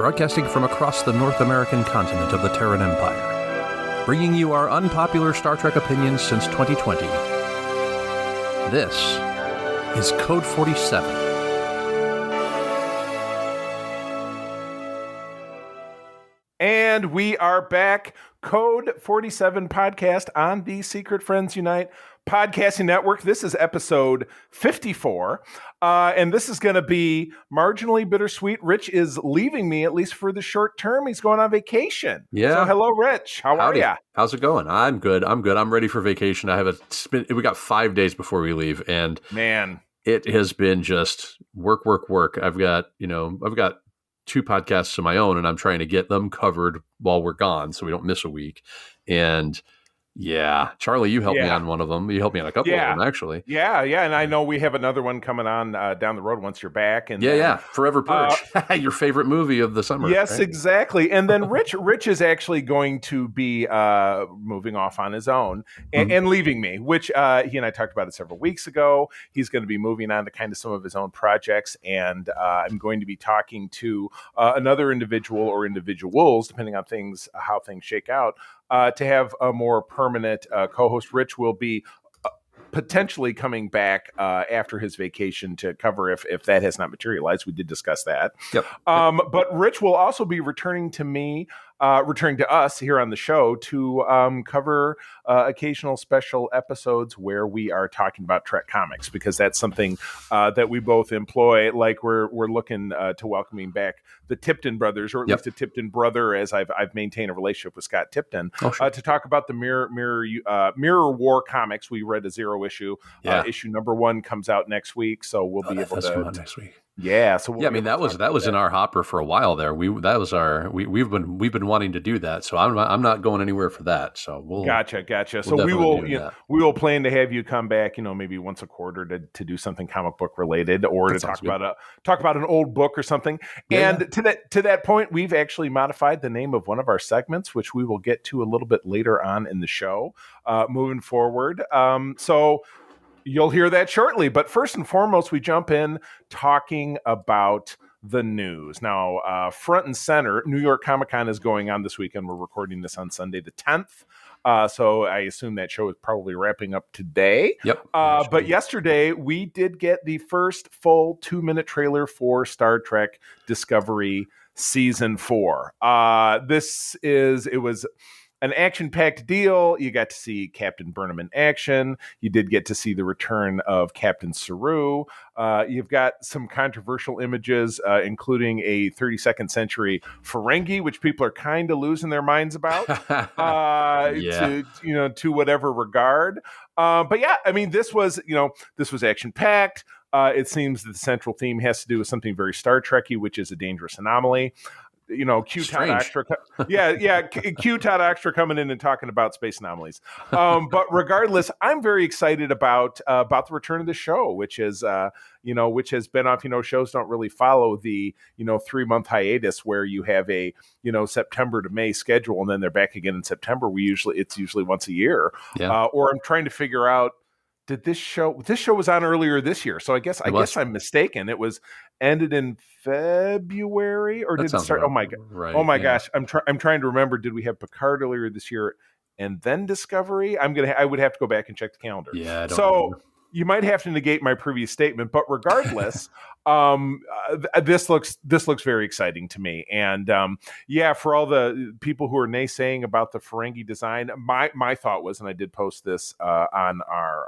broadcasting from across the North American continent of the Terran Empire, bringing you our unpopular Star Trek opinions since 2020. This is Code 47. And we are back. Code 47 podcast on the Secret Friends Unite podcasting network. This is episode 54. And this is going to be marginally bittersweet. Rich is leaving me, at least for the short term. He's going on vacation. Yeah. So hello, Rich. How are you? How's it going? I'm good. I'm ready for vacation. We got 5 days before we leave. And man, it has been just work. I've got 2 podcasts of my own, and I'm trying to get them covered while we're gone so we don't miss a week. And yeah, Charlie, you helped me on one of them. You helped me on a couple of them, actually. Yeah. And I know we have another one coming on down the road once you're back. And Forever Purge, your favorite movie of the summer. Yes, right? Exactly. And then Rich is actually going to be moving off on his own and leaving me, which he and I talked about it several weeks ago. He's going to be moving on to kind of some of his own projects, and I'm going to be talking to another individual or individuals, depending on how things shake out, to have a more permanent co-host. Rich will be potentially coming back after his vacation to cover if that has not materialized. We did discuss that. Yep. But Rich will also be returning to us here on the show to cover occasional special episodes where we are talking about Trek comics, because that's something that we both employ. Like we're looking to welcoming back the Tipton brothers, or at least a Tipton brother, as I've maintained a relationship with Scott Tipton, to talk about the Mirror War comics. We read a 0 issue. Issue number 1 comes out next week, so we'll be able to come out next week. Yeah, so that was in our hopper for a while there. We've been wanting to do that, so I'm not going anywhere for that. So we'll gotcha. So we will plan to have you come back, maybe once a quarter to do something comic book related, or to talk about an old book or something. Yeah. And to that point, we've actually modified the name of one of our segments, which we will get to a little bit later on in the show, moving forward. So you'll hear that shortly. But first and foremost, we jump in talking about the news. Now, front and center, New York Comic Con is going on this weekend. We're recording this on Sunday the 10th. So I assume that show is probably wrapping up today. Yep. But yesterday, we did get the first full 2-minute trailer for Star Trek Discovery Season 4. It was an action-packed deal. You got to see Captain Burnham in action. You did get to see the return of Captain Saru. You've got some controversial images, including a 32nd century Ferengi, which people are kind of losing their minds about, to whatever regard. But yeah, I mean, this was action-packed. It seems that the central theme has to do with something very Star Trek-y, which is a dangerous anomaly. Q Todd Extra, Q Todd Extra coming in and talking about space anomalies. But regardless, I'm very excited about the return of the show, which has been off. Shows don't really follow the 3-month hiatus where you have a September to May schedule, and then they're back again in September. It's usually once a year. Yeah. Or I'm trying to figure out. Did this show was on earlier this year? So I guess I'm mistaken. It was ended in February, or did it start? Right. Oh my gosh! I'm trying to remember. Did we have Picard earlier this year and then Discovery? I would have to go back and check the calendar. Yeah. I don't remember. You might have to negate my previous statement, but regardless, this looks very exciting to me. And for all the people who are naysaying about the Ferengi design, my thought was, and I did post this on our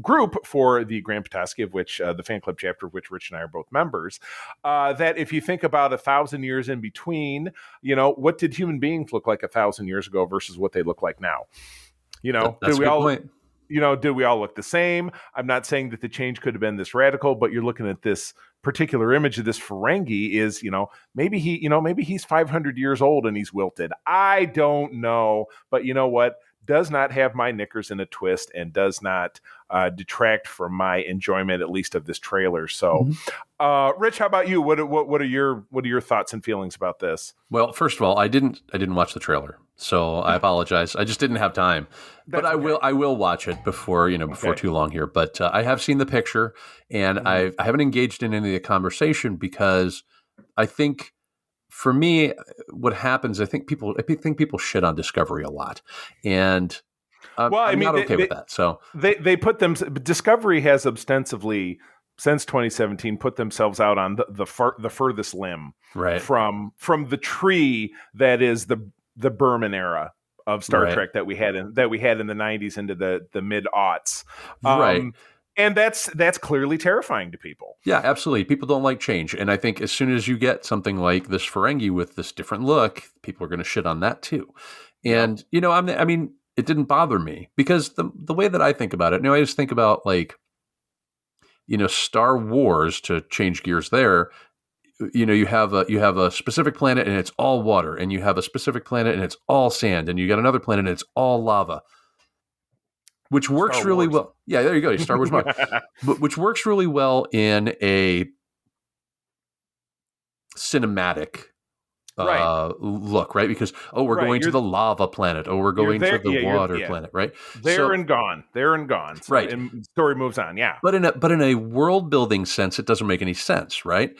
group for the Grand Petoskey, of which the fan club chapter of which Rich and I are both members, that if you think about 1,000 years in between, what did human beings look like 1,000 years ago versus what they look like now? That's a good point. Did we all look the same? I'm not saying that the change could have been this radical, but you're looking at this particular image of this Ferengi is, maybe he's 500 years old and he's wilted. I don't know, but you know what? Does not have my knickers in a twist and does not detract from my enjoyment, at least of this trailer. So, Rich, how about you? What are your thoughts and feelings about this? Well, first of all, I didn't watch the trailer, so I apologize. I just didn't have time, but I will watch it before too long here. But I have seen the picture, and I haven't engaged in any of the conversation because I think for me, what happens, I think people shit on Discovery a lot, and I'm not okay with that. So they put them. Discovery has ostensibly, since 2017, put themselves out on the furthest limb, right, from the tree that is the Berman era of Star Trek that we had in the 90s into the mid-aughts. Right. And that's clearly terrifying to people. Yeah, absolutely. People don't like change. And I think as soon as you get something like this Ferengi with this different look, people are going to shit on that too. And, I mean, it didn't bother me because the way that I think about it, I just think about like, Star Wars, to change gears there. You have a specific planet and it's all water, and you have a specific planet and it's all sand, and you got another planet and it's all lava, which works really well. Yeah, there you go. Star Wars, but which works really well in a cinematic look, right? Because we're going to the lava planet. We're going to the water planet, right? There and gone. So, right. And the story moves on. Yeah. But in a world building sense, it doesn't make any sense, right?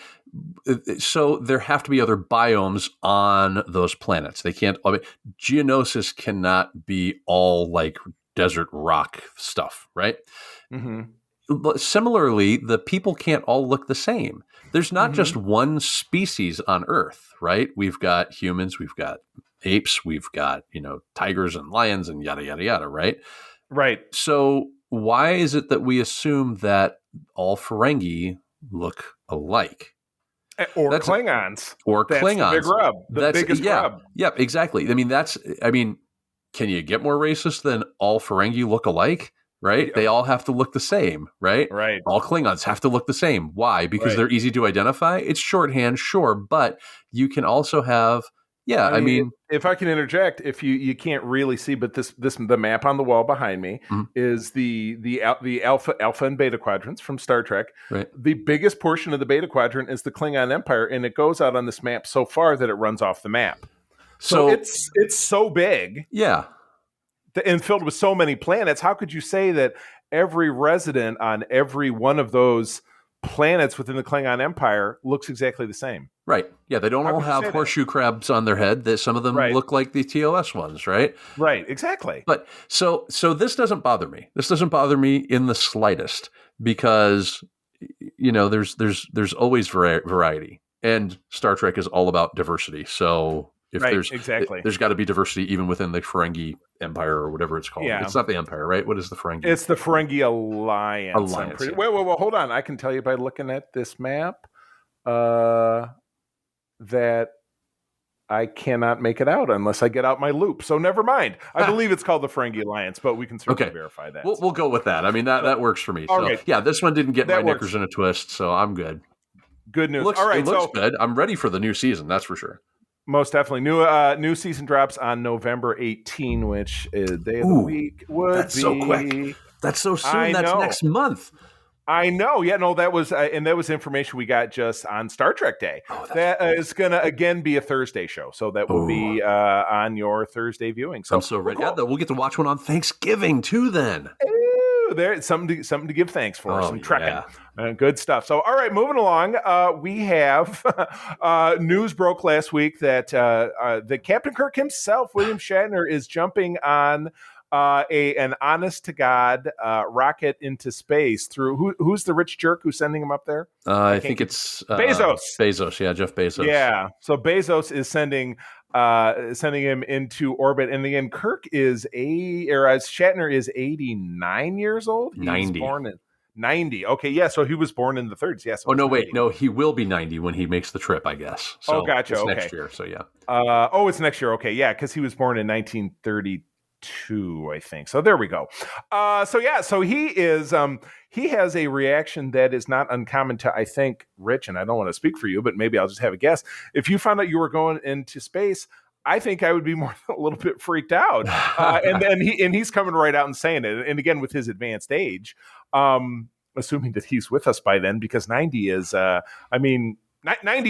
So there have to be other biomes on those planets. They can't. Geonosis cannot be all like desert rock stuff, right? Mm-hmm. But similarly, the people can't all look the same. There's not just one species on Earth, right? We've got humans, we've got apes, we've got, tigers and lions and yada, yada, yada, right? Right. So why is it that we assume that all Ferengi look alike? Or Klingons. That's the big rub. The biggest rub. Yeah, exactly. Can you get more racist than all Ferengi look alike? Right? Yeah. They all have to look the same, right? Right. All Klingons have to look the same. Why? Because they're easy to identify? It's shorthand, sure, but you can also have, I mean, if I can interject, if you can't really see, but the map on the wall behind me is the alpha and beta quadrants from Star Trek. Right. The biggest portion of the beta quadrant is the Klingon Empire, and it goes out on this map so far that it runs off the map. So it's so big. Yeah. And filled with so many planets, how could you say that every resident on every one of those planets within the Klingon Empire looks exactly the same? Right. Yeah, they don't all have horseshoe crabs on their head. Some of them look like the TOS ones, right? Right, exactly. But so this doesn't bother me. This doesn't bother me in the slightest because there's always variety, and Star Trek is all about diversity. So if there's got to be diversity even within the Ferengi Empire or whatever it's called. Yeah. It's not the Empire, right? What is the Ferengi? It's the Ferengi Alliance. Wait, hold on. I can tell you by looking at this map that I cannot make it out unless I get out my loop. So never mind. I believe it's called the Ferengi Alliance, but we can certainly verify that. We'll go with that. I mean, that works for me. So, right. Yeah, this one didn't get my knickers in a twist, so I'm good. Good news. It looks good. I'm ready for the new season, that's for sure. Most definitely. New season drops on November 18, which is day of the week would be. So quick. That's so soon. That's next month. I know. Yeah, no, that was information we got just on Star Trek Day. That is going to again be a Thursday show, so that will be on your Thursday viewing. So I'm so ready. Cool. Yeah, we'll get to watch one on Thanksgiving too. Then there's something to give thanks for. Some trekking. Good stuff. So, all right, moving along. We have news broke last week that Captain Kirk himself, William Shatner, is jumping on an honest to God rocket into space through who's the rich jerk who's sending him up there? I think it's Bezos. Bezos, yeah, Jeff Bezos. Yeah. So Bezos is sending him into orbit, and again, Shatner is 89 years old. He's 90. Born in 90. Okay, yeah. So he was born in the 30s. Yes. Yeah, no, wait, no, he will be 90 when he makes the trip, I guess. So gotcha. It's okay. Next year. So yeah. It's next year. Okay, yeah, because he was born in 1932, I think. So there we go. So he is. He has a reaction that is not uncommon to, I think, Rich, and I don't want to speak for you, but maybe I'll just have a guess. If you found out you were going into space, I think I would be a little bit freaked out. And he's coming right out and saying it. And again, with his advanced age, assuming that he's with us by then, because 90 is, 90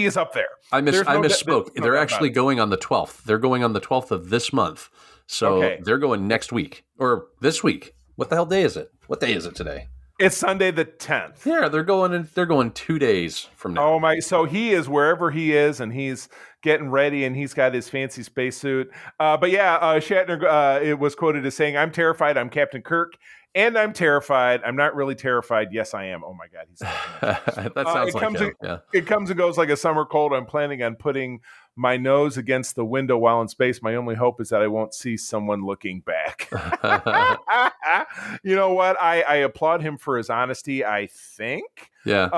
is up there. I misspoke. They're actually going on the 12th. They're going on the 12th of this month. So they're going next week or this week. What the hell day is it? What day is it today? It's Sunday the 10th. Yeah, they're going 2 days from now. Oh my! So he is wherever he is, and he's getting ready, and he's got his fancy spacesuit. But yeah, Shatner it was quoted as saying, "I'm terrified. I'm Captain Kirk, and I'm terrified. I'm not really terrified. Yes, I am. Oh my God, he's that sounds like him. It comes and goes like a summer cold. I'm planning on putting my nose against the window while in space. My only hope is that I won't see someone looking back." You know what? I applaud him for his honesty, I think. Yeah.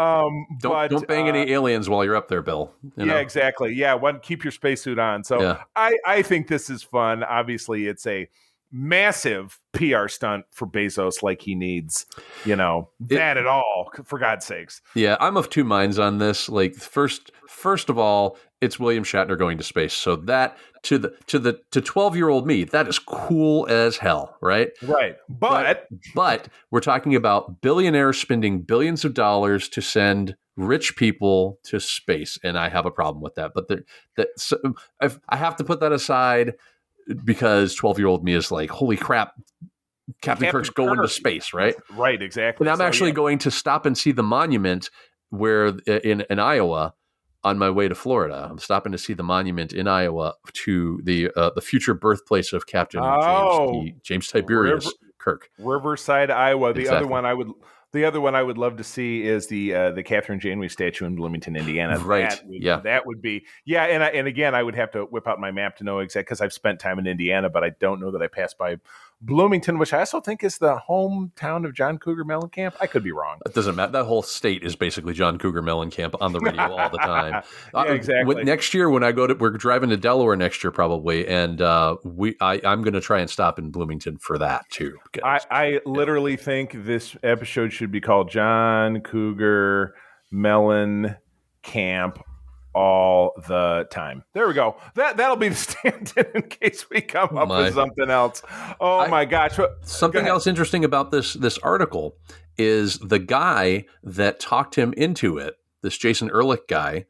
Don't bang any aliens while you're up there, Bill. Yeah, exactly. Yeah, keep your spacesuit on. So yeah. I think this is fun. Obviously, it's a massive PR stunt for Bezos, like he needs, that at all, for God's sakes. Yeah, I'm of two minds on this. Like, first of all, it's William Shatner going to space, so that to 12-year-old me, that is cool as hell, right? Right, but we're talking about billionaires spending billions of dollars to send rich people to space, and I have a problem with that. But I have to put that aside, because 12-year-old me is like, holy crap, Captain Kirk's going to space, right? Right, exactly. And I'm actually going to stop and see the monument where in Iowa on my way to Florida. I'm stopping to see the monument in Iowa to the future birthplace of Captain James Tiberius Kirk. Riverside, Iowa. The other one I would love to see is the Catherine Janeway statue in Bloomington, Indiana. Right. That would be. Yeah. And again, I would have to whip out my map to know exactly, because I've spent time in Indiana, but I don't know that I passed by Bloomington, which I also think is the hometown of John Cougar Mellencamp. I could be wrong. That doesn't matter. That whole state is basically John Cougar Mellencamp on the radio all the time. Yeah, exactly. Next year, when we're driving to Delaware next year probably, and I'm going to try and stop in Bloomington for that too. I literally think this episode should be called John Cougar Mellencamp all the time. There we go. That'll be the stand-in in case we come up with something else. My gosh. Something else interesting about this article is the guy that talked him into it, this Jason Ehrlich guy,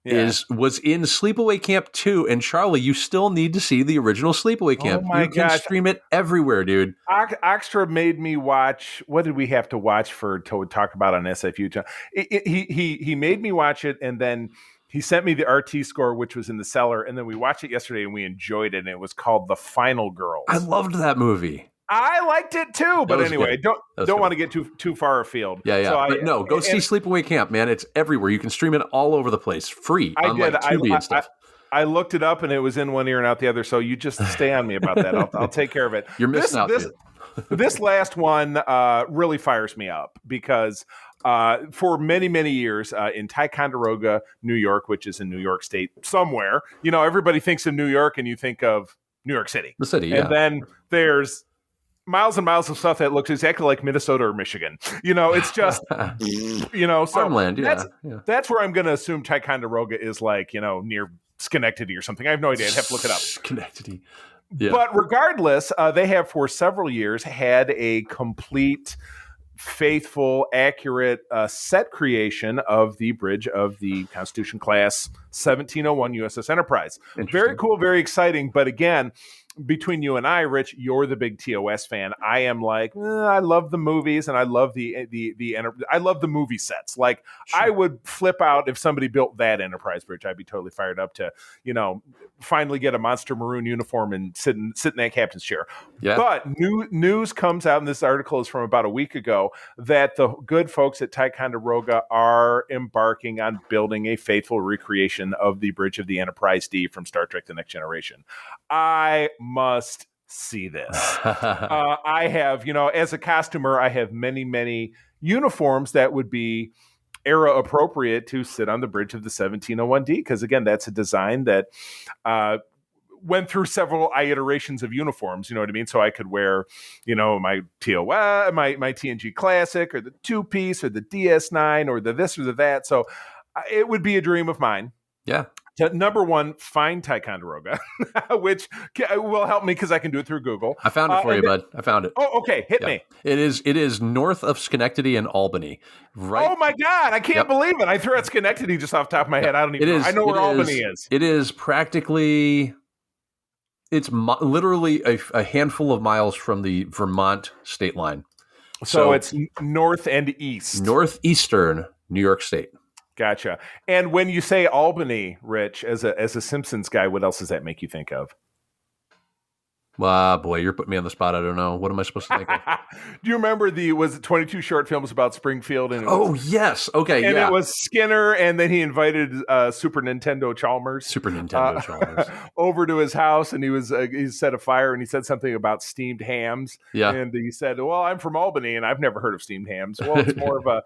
was in Sleepaway Camp 2. And Charlie, you still need to see the original Sleepaway Camp. You can stream it everywhere, dude. Oxtra made me watch. What did we have to watch to talk about on SFU? He made me watch it, and then he sent me the RT score, which was in the cellar, and then we watched it yesterday, and we enjoyed it, and it was called The Final Girls. I loved that movie. I liked it too, but anyway, don't want to get too far afield. Yeah. So go see Sleepaway Camp, man. It's everywhere. You can stream it all over the place, free on like Tubi and stuff. I looked it up, and it was in one ear and out the other. So you just stay on me about that. I'll take care of it. You're missing out. This last one really fires me up because for many, many years in Ticonderoga, New York, which is in New York State somewhere, everybody thinks of New York and you think of New York City. The city, yeah. And then there's miles and miles of stuff that looks exactly like Minnesota or Michigan. It's just, so farmland, that's where I'm going to assume Ticonderoga is like, near Schenectady or something. I have no idea. I'd have to look it up. Schenectady. Yeah. But regardless, they have for several years had a complete, faithful, accurate set creation of the bridge of the Constitution class 1701 USS Enterprise. Very cool, very exciting. But again, between you and I, Rich, you're the big TOS fan. I am like, I love the movies and I love I love the movie sets. Like, sure. I would flip out if somebody built that Enterprise bridge. I'd be totally fired up to, finally get a monster maroon uniform and sit in that captain's chair. Yeah. But news comes out, and this article is from about a week ago, that the good folks at Ticonderoga are embarking on building a faithful recreation of the bridge of the Enterprise D from Star Trek: The Next Generation. I must see this. I have, as a costumer, I have many, many uniforms that would be era appropriate to sit on the bridge of the 1701D, because again, that's a design that went through several iterations of uniforms, you know what I mean? So I could wear, my TOS, my TNG Classic, or the 2-piece, or the DS9, or the this or the that. So it would be a dream of mine. Yeah. To, number one, find Ticonderoga, which will help me because I can do it through Google. I found it for you, bud. I found it. Oh, okay. Hit me. It is north of Schenectady and Albany. Right. Oh my God. I can't believe it. I threw out Schenectady just off the top of my head. I don't even know. I know where Albany is. It is practically, it's literally a handful of miles from the Vermont state line. So it's north and east. Northeastern New York State. Gotcha. And when you say Albany, Rich, as a Simpsons guy, what else does that make you think of? Boy, you're putting me on the spot. I don't know. What am I supposed to think of? Do you remember was it 22 short films about Springfield? And yes. Okay, and yeah. it was Skinner, and then he invited Super Nintendo Chalmers over to his house, and he set a fire, and he said something about steamed hams. Yeah. And he said, well, I'm from Albany, and I've never heard of steamed hams. Well, it's more of a...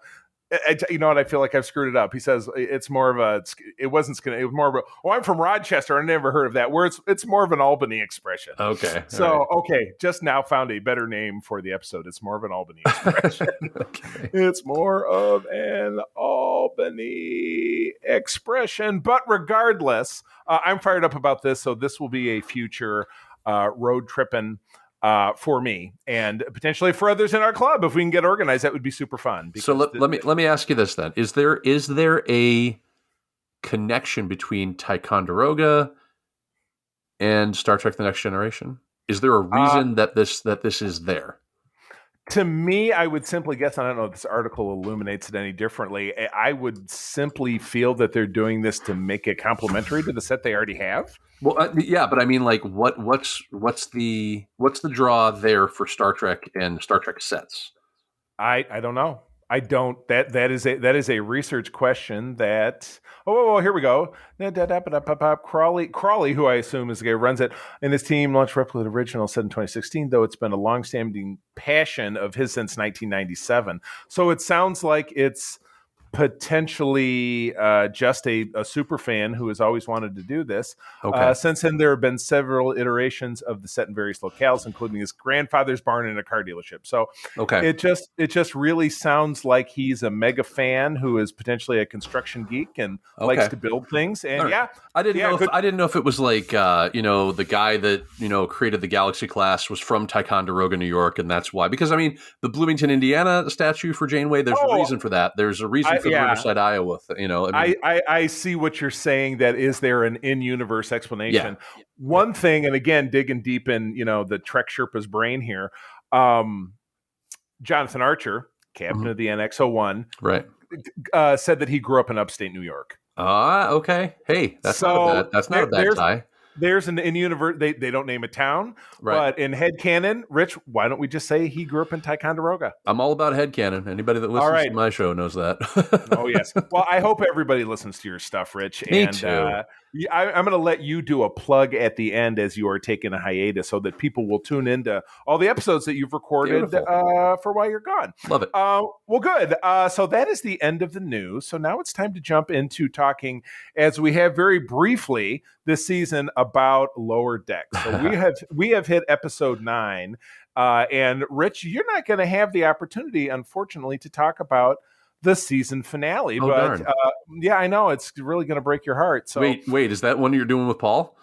you know what? I feel like I've screwed it up. He says it's more of a. It wasn't Skinner. It was more of a. Oh, I'm from Rochester. I never heard of that. Where it's more of an Albany expression. Okay. So okay, just now found a better name for the episode. It's more of an Albany expression. Okay. It's more of an Albany expression. But regardless, I'm fired up about this. So this will be a future road tripping. For me and potentially for others in our club, if we can get organized, that would be super fun. So let me ask you this then: is there a connection between Ticonderoga and Star Trek: The Next Generation? Is there a reason that this is there? To me, I would simply guess, and I don't know if this article illuminates it any differently, I would simply feel that they're doing this to make it complementary to the set they already have. Well, yeah, but I mean, like, what's the draw there for Star Trek and Star Trek sets? I don't know. I don't. That is a research question. That here we go. Crawley, who I assume is the guy who runs it, and his team launched Replicate Original set in 2016. Though it's been a long-standing passion of his since 1997. So it sounds like it's potentially just a super fan who has always wanted to do this. Okay. Since then, there have been several iterations of the set in various locales, including his grandfather's barn and a car dealership. So it just really sounds like he's a mega fan who is potentially a construction geek and likes to build things. And right. I didn't know if it was like the guy that created the Galaxy class was from Ticonderoga, New York, and that's why. Because I mean, the Bloomington, Indiana statue for Janeway, there's a reason for that. There's a reason for the Riverside, Iowa. I see what you're saying. That is there an in-universe explanation? Yeah. One thing, and again, digging deep in the Trek Sherpa's brain here. Jonathan Archer, captain of the NX-01, right, said that he grew up in upstate New York. Okay. Hey, that's not a bad tie. There's an in-universe. They don't name a town, right. But in headcanon, Rich, why don't we just say he grew up in Ticonderoga? I'm all about headcanon. Anybody that listens to my show knows that. Oh, yes. Well, I hope everybody listens to your stuff, Rich. Me too. I'm going to let you do a plug at the end as you are taking a hiatus so that people will tune into all the episodes that you've recorded for while you're gone. Love it. Well, good. So that is the end of the news. So now it's time to jump into talking, as we have very briefly this season, about Lower Decks. So we have hit episode 9. And Rich, you're not going to have the opportunity, unfortunately, to talk about the season finale. But yeah, I know it's really going to break your heart. So wait, is that one you're doing with Paul?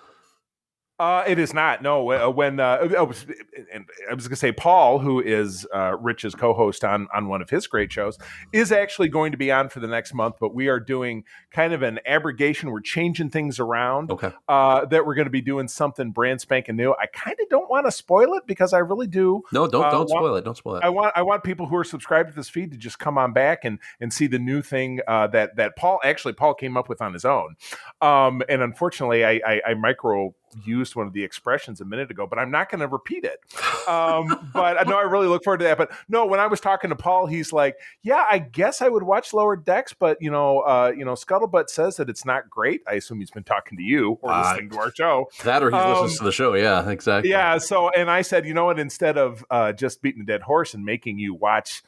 It is not. No, when I was going to say Paul, who is Rich's co-host on one of his great shows, is actually going to be on for the next month. But we are doing kind of an abrogation. We're changing things around. Okay. That we're going to be doing something brand spanking new. I kind of don't want to spoil it because I really do. No, don't spoil it. Don't spoil it. I want people who are subscribed to this feed to just come on back and see the new thing that Paul came up with on his own. And unfortunately, I micro used one of the expressions a minute ago, but I'm not going to repeat it. But I know I really look forward to that. But no, when I was talking to Paul, he's like, yeah, I guess I would watch Lower Decks, but Scuttlebutt says that it's not great. I assume he's been talking to you or listening to our show. That or he listens to the show. Yeah, exactly. Yeah. So, and I said, you know what, instead of just beating a dead horse and making you watch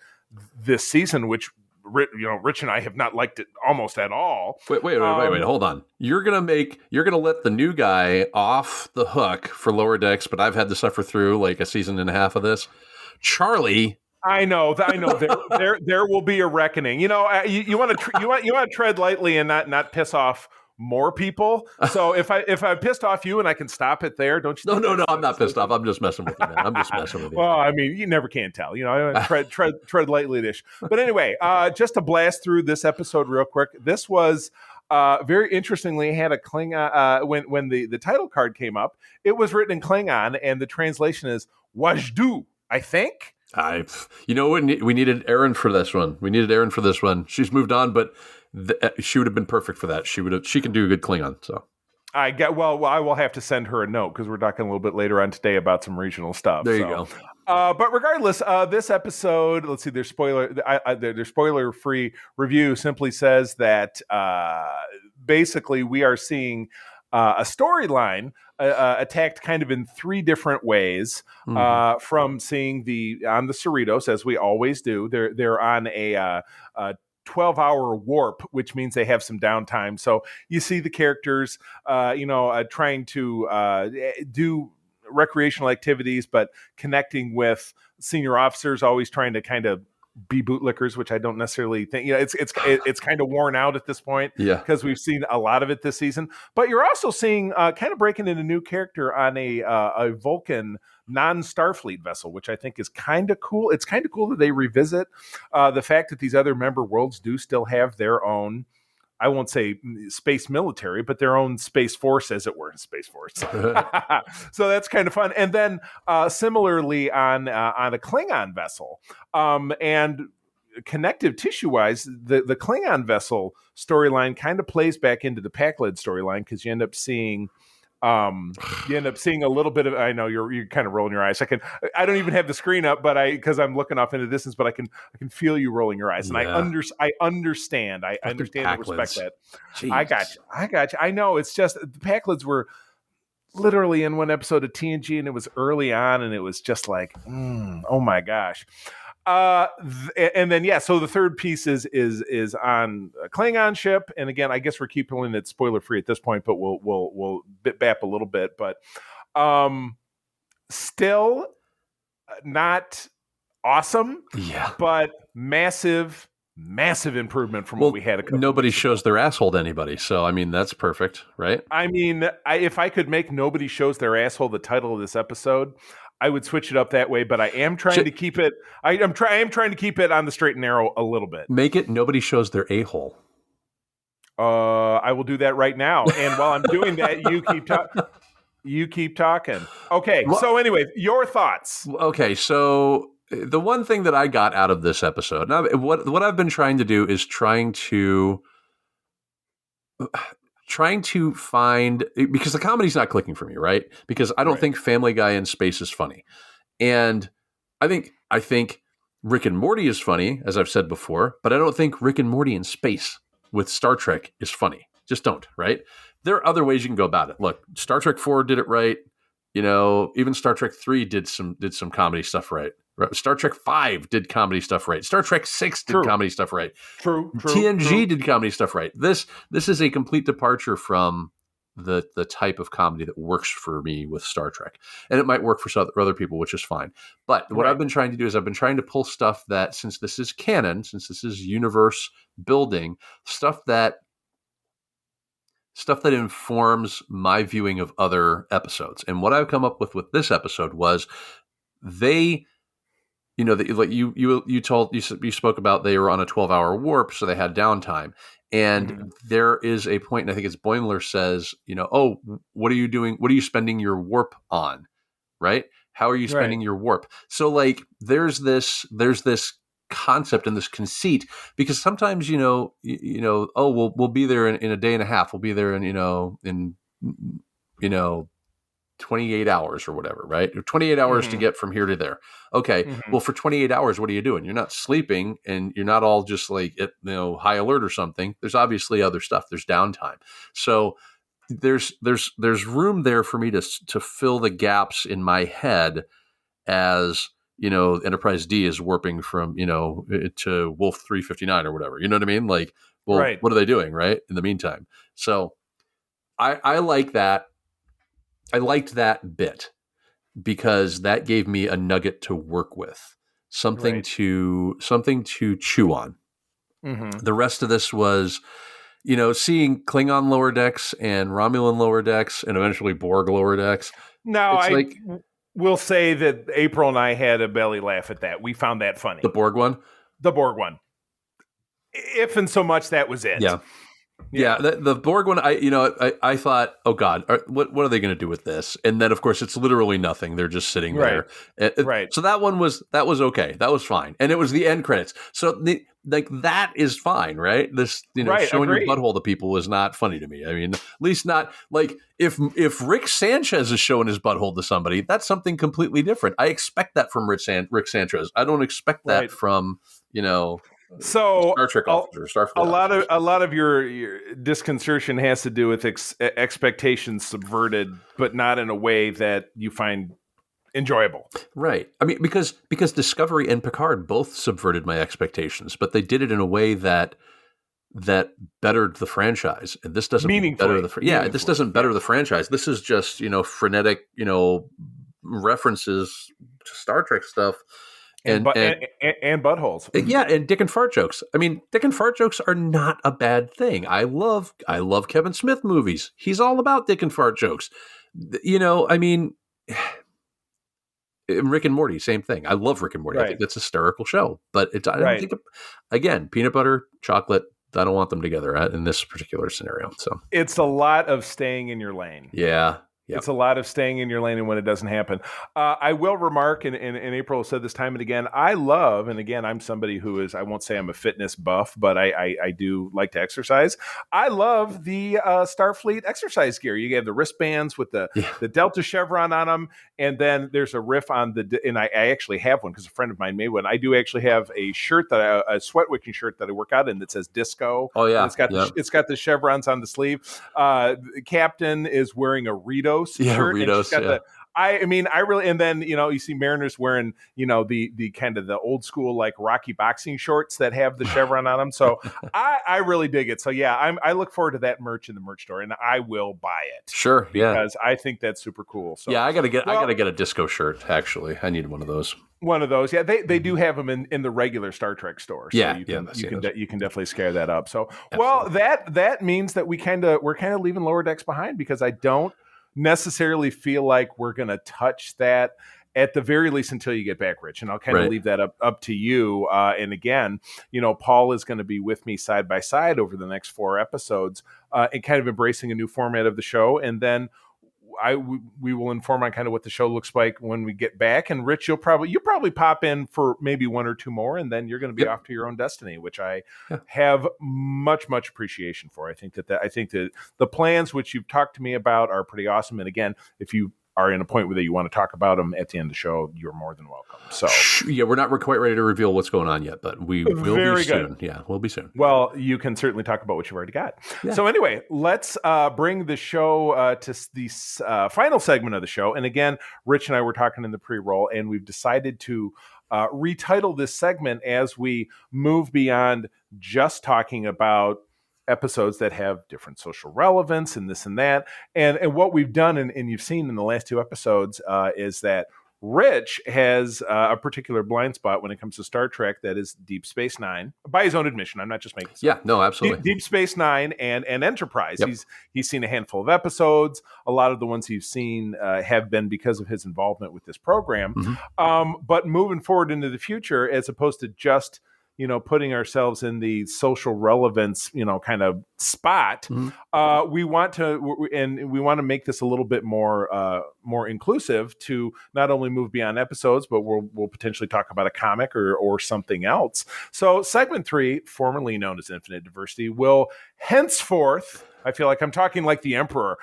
this season, which Rich and I have not liked it almost at all. Wait, hold on. You're gonna let the new guy off the hook for Lower Decks, but I've had to suffer through like a season and a half of this. Charlie, I know. There will be a reckoning. You want to tread lightly and not piss off more people. So if I pissed off you and I can stop it there, don't you? No, I'm not pissed off. I'm just messing with you, man. I'm just messing with you. Well, I mean, you never can tell. Tread lightly-ish. But anyway, just to blast through this episode real quick. This was very interestingly had a Klingon. When the title card came up, it was written in Klingon, and the translation is Wajdu, I think. You know what? We needed Erin for this one. She's moved on, but she would have been perfect for that. She can do a good Klingon. So well, I will have to send her a note because we're talking a little bit later on today about some regional stuff. There you go. But regardless, this episode, let's see, their spoiler-free review simply says that basically we are seeing a storyline attacked kind of in three different ways. From seeing on the Cerritos, as we always do, they're on a 12-hour warp, which means they have some downtime. So you see the characters, trying to do recreational activities, but connecting with senior officers, always trying to kind of be bootlickers, which I don't necessarily think, it's kind of worn out at this point. Yeah, because we've seen a lot of it this season. But you're also seeing kind of breaking in a new character on a Vulcan non-Starfleet vessel, which I think is kind of cool. It's kind of cool that they revisit the fact that these other member worlds do still have their own, I won't say space military, but their own space force, as it were, space force. So that's kind of fun. And then similarly on a Klingon vessel, and connective tissue-wise, the Klingon vessel storyline kind of plays back into the Pakled storyline because you end up seeing a little bit of, I know you're kind of rolling your eyes. I don't even have the screen up, but because I'm looking off into the distance, but I can feel you rolling your eyes. And I understand and respect that. Jeez. I got you. I know, it's just the Pakleds were literally in one episode of TNG and it was early on and it was just like, oh my gosh. And then so the third piece is on a Klingon ship, and again, I guess we're keeping it spoiler free at this point, but we'll bap a little bit, but still not awesome, but massive improvement from what we had. Nobody shows their asshole to anybody, so I mean that's perfect, right? I mean, if I could make Nobody Shows Their Asshole the title of this episode, I would switch it up that way, but I am trying to keep it. I am trying to keep it on the straight and narrow a little bit. Make it Nobody Shows Their A-hole. I will do that right now. And while I'm doing that, you keep talking. Okay. Well, so anyway, your thoughts. Okay. So the one thing that I got out of this episode, now what I've been trying to do is trying to find, because the comedy's not clicking for me, right? Because I don't think Family Guy in space is funny. And I think Rick and Morty is funny, as I've said before, but I don't think Rick and Morty in space with Star Trek is funny. Just don't, right? There are other ways you can go about it. Look, Star Trek 4 did it right. Even Star Trek 3 did some comedy stuff right. Star Trek 5 did comedy stuff right. Star Trek 6 did comedy stuff right. True. TNG did comedy stuff right. This is a complete departure from the type of comedy that works for me with Star Trek. And it might work for other people, which is fine. But what I've been trying to do is I've been trying to pull stuff that, since this is canon, since this is universe building, stuff that informs my viewing of other episodes. And what I've come up with this episode was they, like you spoke about, they were on a 12-hour warp, so they had downtime. And there is a point, and I think it's Boimler says, what are you doing? What are you spending your warp on? Right? How are you spending your warp? So like, there's this concept and this conceit, because sometimes, we'll be there in a day and a half. We'll be there in 28 hours or whatever, right? 28 hours to get from here to there. Okay. Well, for 28 hours, what are you doing? You're not sleeping, and you're not all just like at, high alert or something. There's obviously other stuff. There's downtime. So there's room there for me to fill the gaps in my head as, Enterprise D is warping from, to Wolf 359 or whatever. You know what I mean? Like, well, what are they doing, right? In the meantime. So I like that. I liked that bit because that gave me a nugget to work with, something to chew on. The rest of this was, seeing Klingon lower decks and Romulan lower decks and eventually Borg lower decks. Now, I will say that April and I had a belly laugh at that. We found that funny. The Borg one? The Borg one. If and so much that was it. Yeah. Yeah, the Borg one, I thought, oh God, what are they going to do with this? And then, of course, it's literally nothing. They're just sitting Right. there. Right. So that was okay. That was fine, and it was the end credits. So that is fine, right? This Right, showing agreed. your butthole to people is not funny to me. I mean, at least not like if Rick Sanchez is showing his butthole to somebody, that's something completely different. I expect that from Rick Sanchez. I don't expect that Right. from So Star Trek officer, Starfleet officers. a lot of your disconcertion has to do with expectations subverted, but not in a way that you find enjoyable. Right. I mean, because Discovery and Picard both subverted my expectations, but they did it in a way that bettered the franchise. And this doesn't better this doesn't better the franchise. This is just frenetic references to Star Trek stuff. And buttholes. Yeah, and dick and fart jokes. I mean, dick and fart jokes are not a bad thing. I love Kevin Smith movies. He's all about dick and fart jokes. I mean, Rick and Morty, same thing. I love Rick and Morty. Right. I think that's a hysterical show. But I don't think, again, peanut butter, chocolate, I don't want them together in this particular scenario. So it's a lot of staying in your lane. Yeah. Yep. It's a lot of staying in your lane, and when it doesn't happen. I will remark, and April said this time and again, I love, and again, I'm somebody who is, I won't say I'm a fitness buff, but I do like to exercise. I love the Starfleet exercise gear. You have the wristbands with the Delta chevron on them, and then there's a riff on and I actually have one because a friend of mine made one. I do actually have a shirt a sweat wicking shirt that I work out in that says disco. Oh yeah. It's got the chevrons on the sleeve. The captain is wearing a Rito shirt. Ritos, and then you see Mariners wearing the kind of the old school like Rocky boxing shorts that have the chevron on them. So I really dig it. So yeah, I look forward to that merch in the merch store, and I will buy it. Sure, yeah, because I think that's super cool. So yeah, I gotta get a disco shirt. Actually, I need one of those. One of those, yeah. They do have them in the regular Star Trek store. So you can definitely scare that up. So Absolutely. well, that means that we're kind of leaving Lower Decks behind, because I don't necessarily feel like we're going to touch that at the very least until you get back, Rich. And I'll kind of leave that up to you. And again, Paul is going to be with me side by side over the next 4 episodes, and kind of embracing a new format of the show. And then we will inform on kind of what the show looks like when we get back. And Rich, you'll probably pop in for maybe 1 or 2 more, and then you're going to be off to your own destiny, which I have much appreciation for. I think that the plans which you've talked to me about are pretty awesome. And again, if you are in a point where you want to talk about them at the end of the show, you're more than welcome. So yeah, we're not quite ready to reveal what's going on yet, but we will be soon. Yeah, we'll be soon. Well, you can certainly talk about what you've already got. Yeah. So anyway, let's bring the show to the final segment of the show. And again, Rich and I were talking in the pre-roll, and we've decided to retitle this segment as we move beyond just talking about episodes that have different social relevance and this and that. And what we've done, and you've seen in the last 2 episodes, is that Rich has a particular blind spot when it comes to Star Trek, that is Deep Space Nine, by his own admission. I'm not just making this up. No, absolutely. Deep Space Nine and Enterprise. Yep. He's seen a handful of episodes. A lot of the ones he's seen have been because of his involvement with this program. Mm-hmm. But moving forward into the future, as opposed to just putting ourselves in the social relevance, kind of spot, we want to make this a little bit more inclusive, to not only move beyond episodes, but we'll potentially talk about a comic or something else. So segment 3, formerly known as Infinite Diversity, will henceforth, I feel like I'm talking like the Emperor,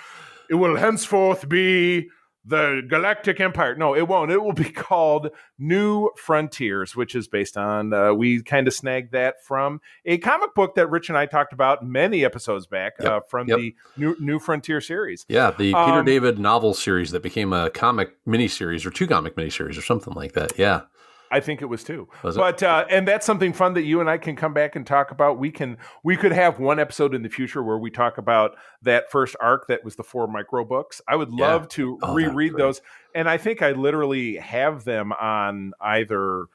it will henceforth be the Galactic Empire. No, it won't. It will be called New Frontiers, which is based on, we kind of snagged that from a comic book that Rich and I talked about many episodes back, from the New Frontier series. Yeah, the Peter David novel series that became a comic miniseries, or 2 comic miniseries or something like that. Yeah. I think it was 2. But and that's something fun that you and I can come back and talk about. We could have one episode in the future where we talk about that first arc that was the 4 micro books. I would love to reread those. And I think I literally have them on either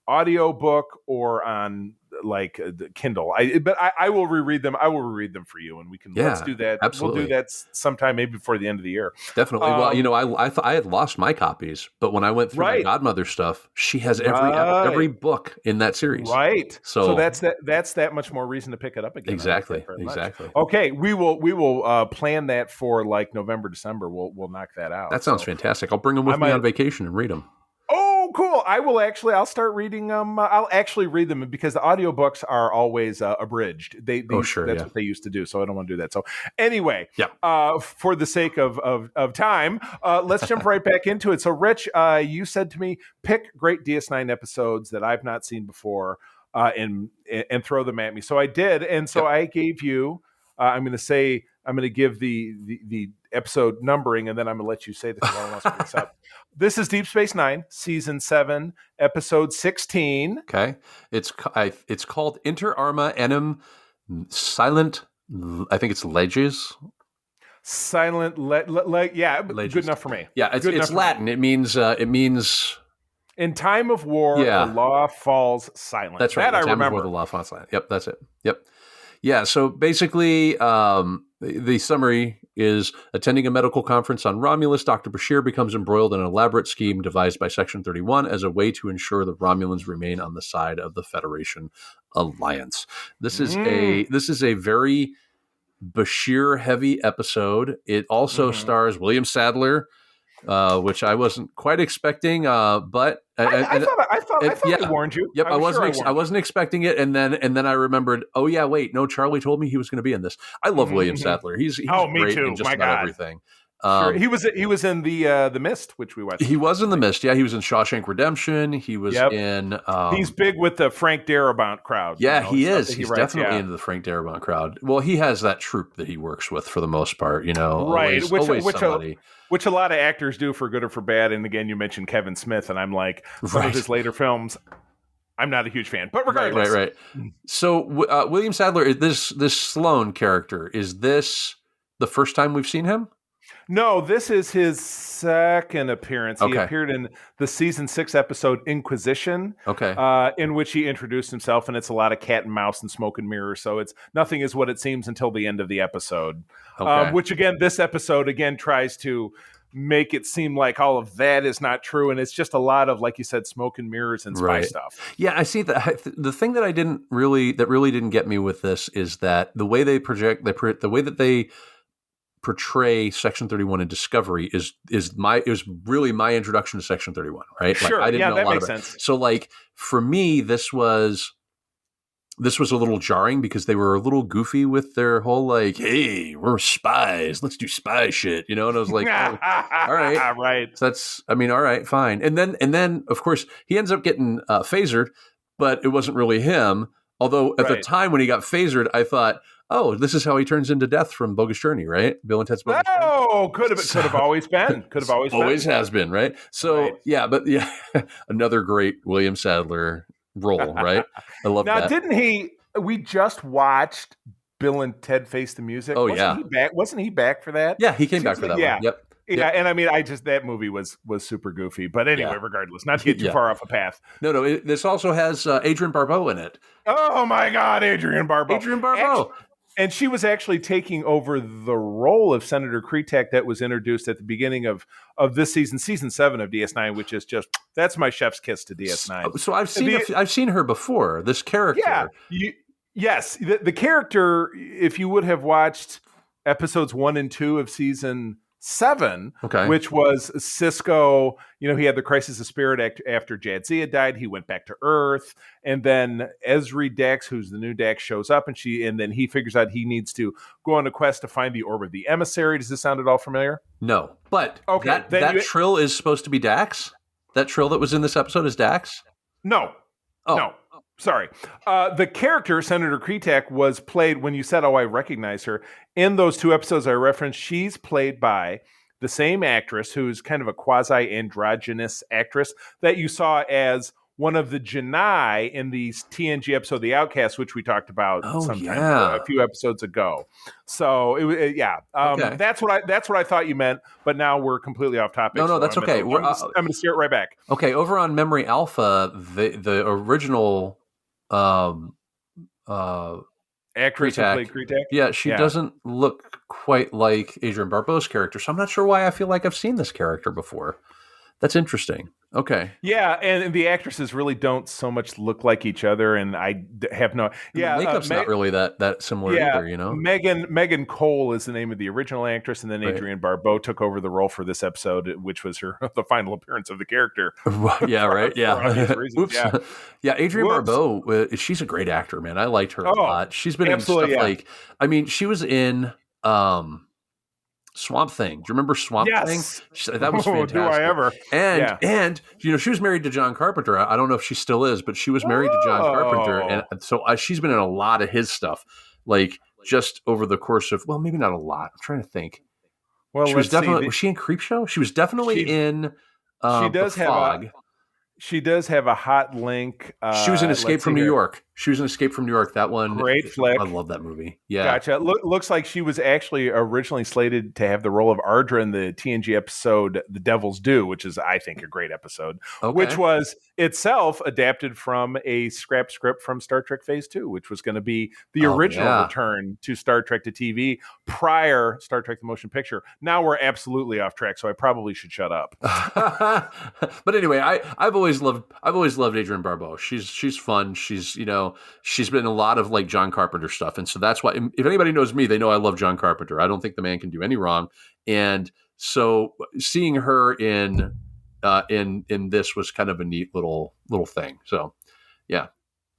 audiobook or on the Kindle. But I will reread them. I will reread them for you, and we can let's do that. Absolutely. We'll do that sometime, maybe before the end of the year. Definitely. Well, I thought I had lost my copies, but when I went through my godmother stuff, she has every book in that series. Right. So that's that much more reason to pick it up again. Exactly. Okay, we will plan that for like November, December. We'll knock that out. That sounds fantastic. I'll bring them with me on vacation and read them. Oh, cool. I'll start reading them. I'll actually read them because the audiobooks are always abridged. That's what they used to do. So I don't want to do that. So anyway, for the sake of time, let's jump right back into it. So Rich, you said to me, pick great DS9 episodes that I've not seen before and throw them at me. So I did. And so I gave you, I'm going to give the episode numbering, and then I'm going to let you say this. I want to pick this up. This is Deep Space Nine, Season 7, Episode 16. Okay. It's called Inter Arma Enim Silent, I think it's Leges. Silent, Leges. Good enough for me. Yeah, it's Latin. It means in time of war, the law falls silent. That's right. That I remember. Time of war, the law falls silent. Yep, that's it. Yep. Yeah, so basically, the summary is attending a medical conference on Romulus, Dr. Bashir becomes embroiled in an elaborate scheme devised by Section 31 as a way to ensure the Romulans remain on the side of the Federation alliance. This is a very Bashir-heavy episode. It also stars William Sadler, which I wasn't quite expecting, but I thought I warned you. Yep, I wasn't expecting it, and then I remembered. Oh yeah, wait, no, Charlie told me he was going to be in this. I love William Sadler. He's great in just about everything. Sure. He was in the Mist, which we watched. He was in the Mist. Yeah, he was in Shawshank Redemption. He was in. He's big with the Frank Darabont crowd. Yeah, he is. He's definitely into the Frank Darabont crowd. Well, he has that troupe that he works with for the most part. Right, which a lot of actors do for good or for bad. And again, you mentioned Kevin Smith, and I'm like, some of his later films, I'm not a huge fan. But regardless. Right. So William Sadler, this Sloan character, is this the first time we've seen him? No, this is his second appearance. He appeared in the season 6 episode Inquisition, in which he introduced himself, and it's a lot of cat and mouse and smoke and mirrors. So it's nothing is what it seems until the end of the episode. Which again, this episode tries to make it seem like all of that is not true, and it's just a lot of, like you said, smoke and mirrors and spy stuff. Yeah, I see that. The thing that really didn't get me with this is that the way they portray Section 31 in Discovery is really my introduction to Section 31, right? Sure, I didn't know that a lot makes about sense. It. So for me, this was a little jarring because they were a little goofy with their whole hey, we're spies, let's do spy shit, and I was like, oh, all right, right. So that's, all right, fine. And then of course he ends up getting phasered, but it wasn't really him. Although at the time when he got phasered, I thought, oh, this is how he turns into Death from Bogus Journey, right? Bill and Ted's Bogus Journey. Oh, could have always been. Always has been, right? So, another great William Sadler role, right? I love that. Now, didn't he, we just watched Bill and Ted Face the Music. Wasn't he back for that? Yeah, he came back for that one. Yep. Yeah, and I mean, that movie was super goofy. But anyway, regardless, not to get too far off a path. No, this also has Adrienne Barbeau in it. Oh my God, Adrienne Barbeau. Actually, and she was actually taking over the role of Senator Kretek that was introduced at the beginning of this season 7 of DS9, which is just, that's my chef's kiss to DS9. So I've seen her before. This character. Yeah. Yes, the character. If you would have watched episodes 1 and 2 of season 7, which was Sisko, he had the crisis of spirit after Jadzia died. He went back to Earth, and then Ezri Dax, who's the new Dax, shows up, and then he figures out he needs to go on a quest to find the orb of the emissary. Does this sound at all familiar? No, but that Trill is supposed to be Dax? That Trill that was in this episode is Dax? No. Oh. No. Sorry. The character, Senator Kretek, was played, when you said, I recognize her, in those 2 episodes I referenced, she's played by the same actress who's kind of a quasi-androgynous actress that you saw as one of the Janai in the TNG episode The Outcast, which we talked about a few episodes ago. So, that's what I thought you meant, but now we're completely off topic. No, that's okay. I'm going to steer it right back. Okay, over on Memory Alpha, the original Actress who Kretak. played Kretak. Yeah, she doesn't look quite like Adrienne Barbeau's character, so I'm not sure why I feel like I've seen this character before. That's interesting. Okay. Yeah, and the actresses really don't so much look like each other, and have no. Yeah, the makeup's not really that similar either, you know. Megan Cole is the name of the original actress, and then Adrienne Barbeau took over the role for this episode, which was the final appearance of the character. Yeah, right. Yeah. Oops. Yeah. Adrienne Barbeau, she's a great actor, man. I liked her a lot. She's been in stuff like, I mean, she was in Swamp Thing. Do you remember Swamp Thing? That was fantastic. Do I ever? And you know, she was married to John Carpenter. I don't know if she still is, but she was married to John Carpenter, and so she's been in a lot of his stuff, like just over the course of, well, maybe not a lot. I'm trying to think. Well, she was definitely was she in Creepshow? She was definitely in. She does The Fog. She does have a hot link. She was in Escape from New York. She was in Escape from New York. That one. Great flick. I love that movie. Yeah. Gotcha. Looks like she was actually originally slated to have the role of Ardra in the TNG episode The Devil's Due, which is, I think, a great episode, which was itself adapted from a scrap script from Star Trek Phase 2, which was going to be the original return to Star Trek to TV prior Star Trek the Motion Picture. Now we're absolutely off track, so I probably should shut up. But anyway, I've always loved Adrienne Barbeau. She's fun. She's, you know, she's been in a lot of like John Carpenter stuff, and so that's why, if anybody knows me, they know I love John Carpenter. I don't think the man can do any wrong, and so seeing her in this was kind of a neat little thing. So yeah,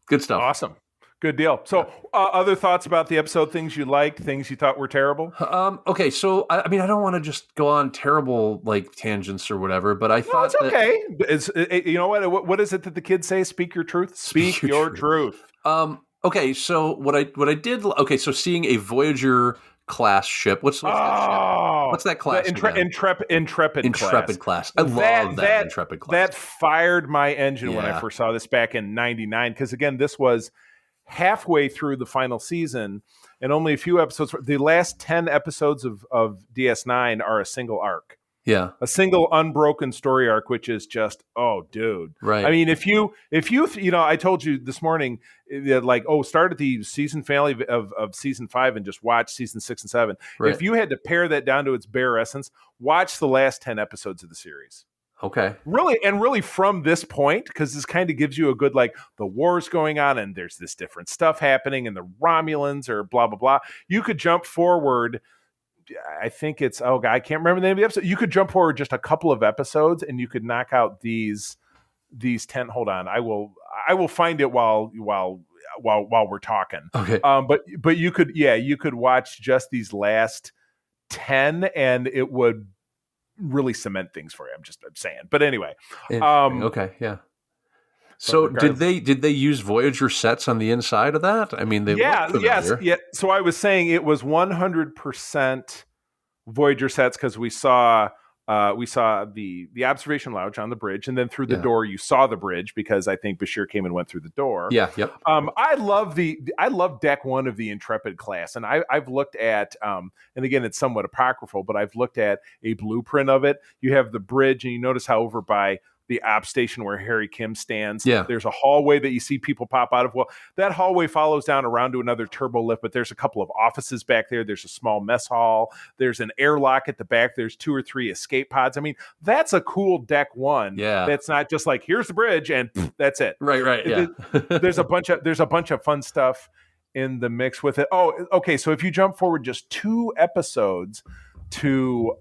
good stuff. Awesome. Good deal. So other thoughts about the episode, things you liked, things you thought were terrible? Okay, so I mean, I don't want to just go on terrible like tangents or whatever, but I thought it's okay. You know what is it that the kids say? Speak your truth. Speak your truth. Okay, so what I did. Okay, so seeing a Voyager class ship. What's that ship? What's that class? Intrepid class. I love that Intrepid class. That fired my engine when I first saw this back in '99. Because again, this was halfway through the final season, and only a few episodes. The last 10 episodes of DS9 are a single arc. Yeah, a single unbroken story arc, which is just, oh, dude. Right. I mean, if you know, I told you this morning, like, start at the season finale of season 5 and just watch season 6 and 7. Right. If you had to pare that down to its bare essence, watch the last 10 episodes of the series. Okay. Really from this point, because this kind of gives you a good, like, the war's going on and there's this different stuff happening and the Romulans are blah, blah, blah. You could jump forward. I think it's, I can't remember the name of the episode. You could jump forward just a couple of episodes and you could knock out these 10. Hold on. I will find it while we're talking. Okay. But you could watch just these last 10 and it would really cement things for you. I'm saying. But anyway. Okay. Yeah. So did they use Voyager sets on the inside of that? I mean, Yeah. So I was saying it was 100% Voyager sets because we saw the observation lounge on the bridge, and then through the door you saw the bridge because I think Bashir came and went through the door. Yeah. Yep. I love deck 1 of the Intrepid class, and I've looked at and again it's somewhat apocryphal, but I've looked at a blueprint of it. You have the bridge, and you notice how over by the op station where Harry Kim stands. Yeah. There's a hallway that you see people pop out of. Well, that hallway follows down around to another turbo lift, but there's a couple of offices back there. There's a small mess hall. There's an airlock at the back. There's 2 or 3 escape pods. I mean, that's a cool deck 1. Yeah. That's not just like, here's the bridge and that's it. Right. Yeah. There's a bunch of fun stuff in the mix with it. Oh, okay. So if you jump forward just 2 episodes to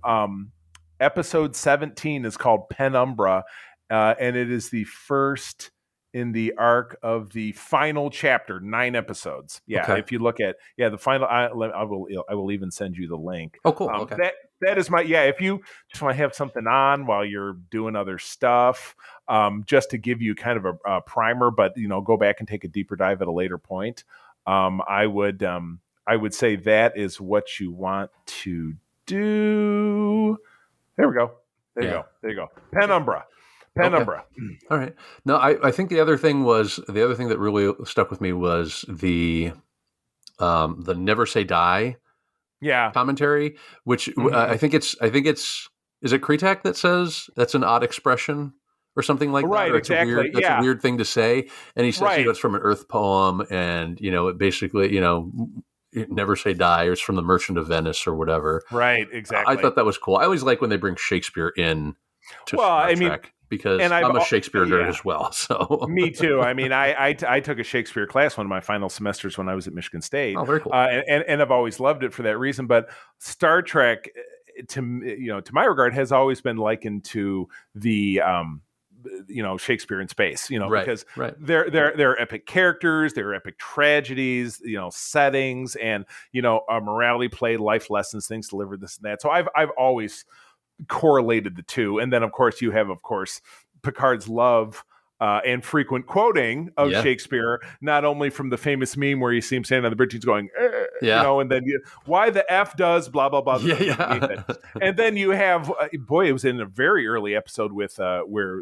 episode 17 is called Penumbra. And it is the first in the arc of the final chapter, 9 episodes. Yeah, okay. If you look at the final, I will even send you the link. Oh, cool. Okay. That is if you just want to have something on while you're doing other stuff, just to give you kind of a primer, but go back and take a deeper dive at a later point. I would say that is what you want to do. There we go. There you go. Penumbra. Okay. All right. No, I think the other thing that really stuck with me was the Never Say Die commentary, which I think it's is it Kretak that says that's an odd expression, or something like Right, that. Or it's exactly. that's a Yeah. weird thing to say. And he says, Right. it's from an Earth poem, and it basically, never say die, or it's from the Merchant of Venice or whatever. Right, I exactly. thought that was cool. I always like when they bring Shakespeare in to Well, Star I mean, Trek because and I'm a Shakespeare nerd yeah. as well. So Me too. I mean, I took a Shakespeare class one of my final semesters when I was at Michigan State, oh, very cool. and I've always loved it for that reason. But Star Trek, to my regard, has always been likened to the Shakespeare in space. Right, because right. they're epic characters, they're epic tragedies, settings, and a morality play, life lessons, things delivered, this and that. So I've always correlated the two, and then of course you have Picard's love and frequent quoting of Shakespeare, not only from the famous meme where you see him standing on the bridge, he's going, and then why the F does blah blah blah. And then you have it was in a very early episode with where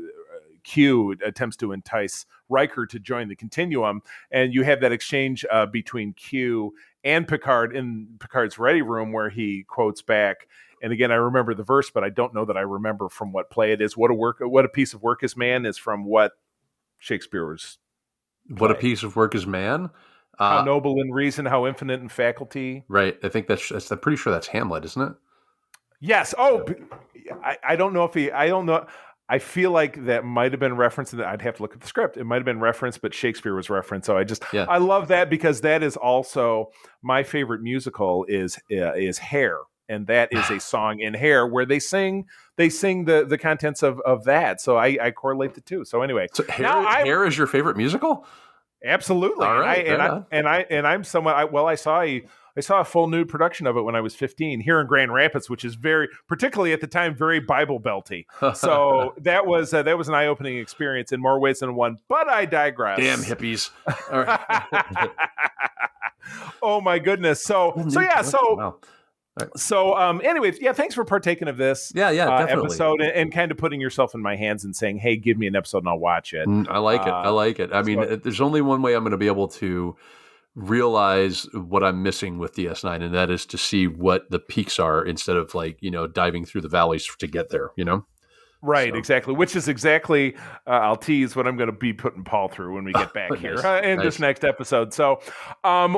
Q attempts to entice Riker to join the Continuum, and you have that exchange between Q and Picard in Picard's ready room where he quotes back. And again, I remember the verse, but I don't know that I remember from what play it is. What a piece of work is man is from what Shakespeare's play. What a piece of work is man. How noble in reason, how infinite in faculty. Right. I think that's I'm pretty sure that's Hamlet, isn't it? Yes. Oh, I don't know if I don't know. I feel like that might have been referenced. I'd have to look at the script. It might have been referenced, but Shakespeare was referenced. So I love that because that is also my favorite musical is Hair. And that is a song in Hair where they sing the contents of that. So I correlate the two. So anyway, so Hair is your favorite musical? Absolutely. All right, I'm somewhat. I saw a full nude production of it when I was 15 here in Grand Rapids, which is particularly at the time, very Bible belty. So that was an eye-opening experience in more ways than one. But I digress. Damn hippies! All right. Oh my goodness. So yeah. So. Wow. Right. So, anyways, thanks for partaking of this episode and kind of putting yourself in my hands and saying, hey, give me an episode and I'll watch it. I like it. I mean, there's only one way I'm going to be able to realize what I'm missing with DS9, and that is to see what the peaks are instead of diving through the valleys to get there, Right, so. Exactly. Which is exactly, I'll tease what I'm going to be putting Paul through when we get back here in this next episode. So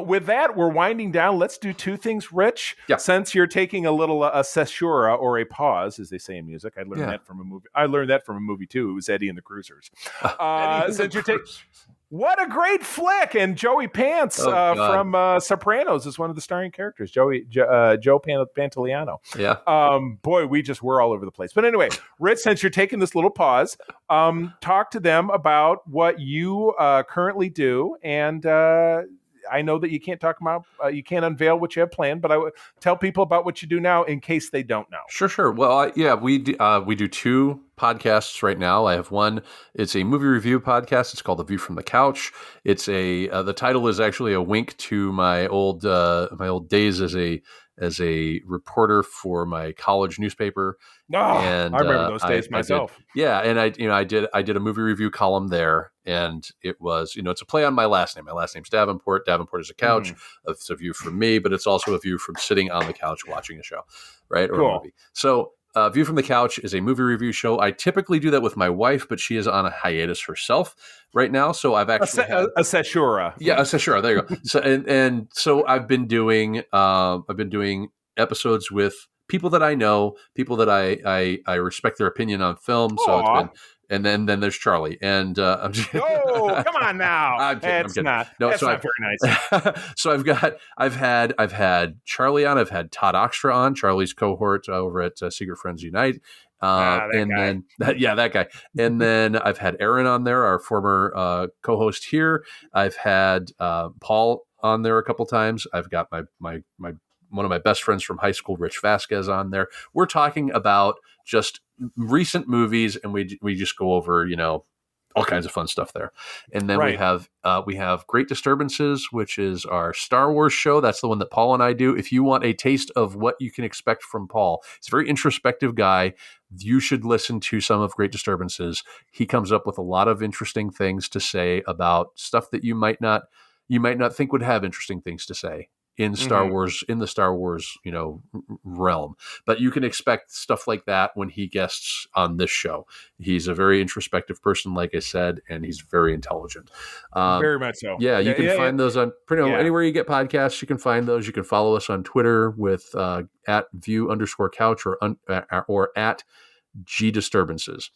with that, we're winding down. Let's do two things, Rich. Yeah. Since you're taking a little a cesura or a pause, as they say in music. I learned that from a movie. I learned that from a movie too. It was Eddie and the Cruisers. Since you're taking... What a great flick! And Joey Pants from Sopranos is one of the starring characters. Joe Pantoliano. Yeah. Boy, we're all over the place. But anyway, Rich, since you're taking this little pause, talk to them about what you currently do. And I know that you can't talk about, you can't unveil what you have planned, but I would tell people about what you do now in case they don't know. Sure. Well, we do two podcasts right now. I have one. It's a movie review podcast. It's called The View from the Couch. It's the title is actually a wink to my old days as a reporter for my college newspaper. And I remember those days myself. I did a movie review column there, and it was, it's a play on my last name. My last name's Davenport. Davenport is a couch. It's a view from me, but it's also a view from sitting on the couch watching a show, right? Or a movie. So View from the Couch is a movie review show. I typically do that with my wife, but she is on a hiatus herself right now. So I've actually a cesura. Yeah, a cesura. There you go. So and so I've been doing episodes with people that I know, people that I respect their opinion on film. So it's been. And then there's Charlie, and I'm just come on now. I'm kidding. Not very nice. So I've had Charlie on. I've had Todd Oxtra on, Charlie's cohort over at Secret Friends Unite. That guy. And then I've had Aaron on there, our former co-host here. I've had Paul on there a couple times. I've got my one of my best friends from high school, Rich Vasquez, on there. We're talking about just recent movies, and we just go over, all kinds of fun stuff there. And then we have Great Disturbances, which is our Star Wars show. That's the one that Paul and I do. If you want a taste of what you can expect from Paul, he's a very introspective guy. You should listen to some of Great Disturbances. He comes up with a lot of interesting things to say about stuff that you might not think would have interesting things to say in Star Wars, in the Star Wars, realm. But you can expect stuff like that when he guests on this show. He's a very introspective person, like I said, and he's very intelligent. Very much so. Yeah, you can find those on anywhere you get podcasts. You can find those. You can follow us on Twitter with at view_couch or at GDisturbances.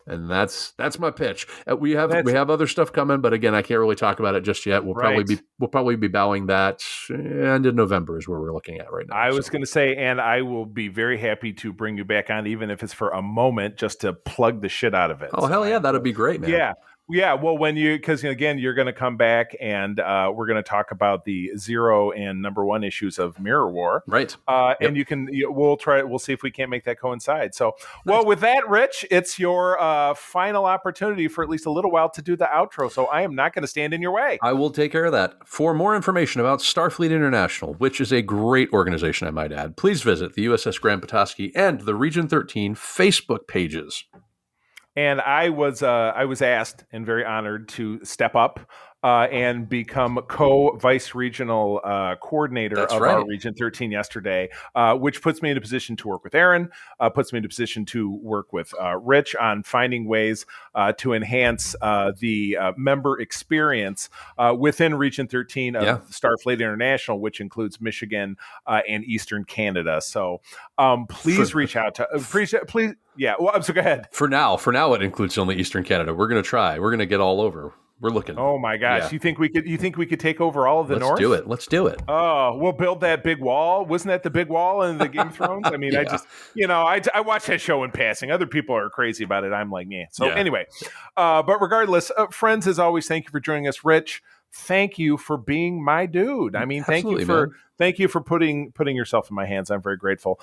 And that's my pitch. We have other stuff coming, but again, I can't really talk about it just yet. We'll probably be bowing that end of November is where we're looking at right now. I was going to say, and I will be very happy to bring you back on, even if it's for a moment, just to plug the shit out of it. Oh, hell yeah, that'd be great, man. Yeah, well, because again, you're going to come back and we're going to talk about the 0 and number 1 issues of Mirror War, right? And we'll see if we can't make that coincide. So, well, with that, Rich, it's your final opportunity for at least a little while to do the outro. So I am not going to stand in your way. I will take care of that. For more information about Starfleet International, which is a great organization, I might add, please visit the USS Grand Petoskey and the Region 13 Facebook pages. And I was asked and very honored to step up and become co-vice regional coordinator our Region 13 yesterday, which puts me in a position to work with Aaron, puts me in a position to work with Rich on finding ways to enhance the member experience within Region 13 of Starfleet International, which includes Michigan and Eastern Canada. So please reach out to please. Yeah, well, so go ahead. For now, it includes only Eastern Canada. We're going to try. We're going to get all over. We're looking. Oh my gosh! Yeah. You think we could take over all of the North? Let's do it. Oh, we'll build that big wall. Wasn't that the big wall in the Game of Thrones? I mean, I watch that show in passing. Other people are crazy about it. I'm like, yeah. So anyway, but regardless, friends, as always, thank you for joining us, Rich. Thank you for being my dude. I mean, thank you for putting yourself in my hands. I'm very grateful.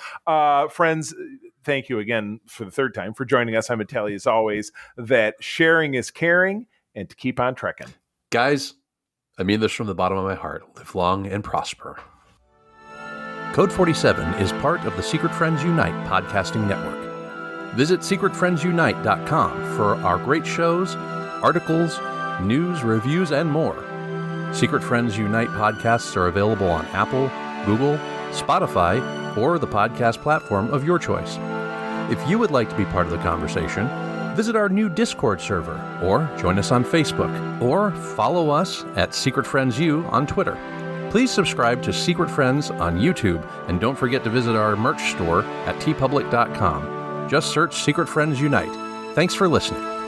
Friends, thank you again for the third time for joining us. I'm going to tell you, as always, that sharing is caring and to keep on trekking. Guys, I mean this from the bottom of my heart. Live long and prosper. Code 47 is part of the Secret Friends Unite podcasting network. Visit secretfriendsunite.com for our great shows, articles, news, reviews, and more. Secret Friends Unite podcasts are available on Apple, Google, Spotify, or the podcast platform of your choice. If you would like to be part of the conversation, visit our new Discord server, or join us on Facebook, or follow us at Secret Friends U on Twitter. Please subscribe to Secret Friends on YouTube, and don't forget to visit our merch store at tpublic.com. Just search Secret Friends Unite. Thanks for listening.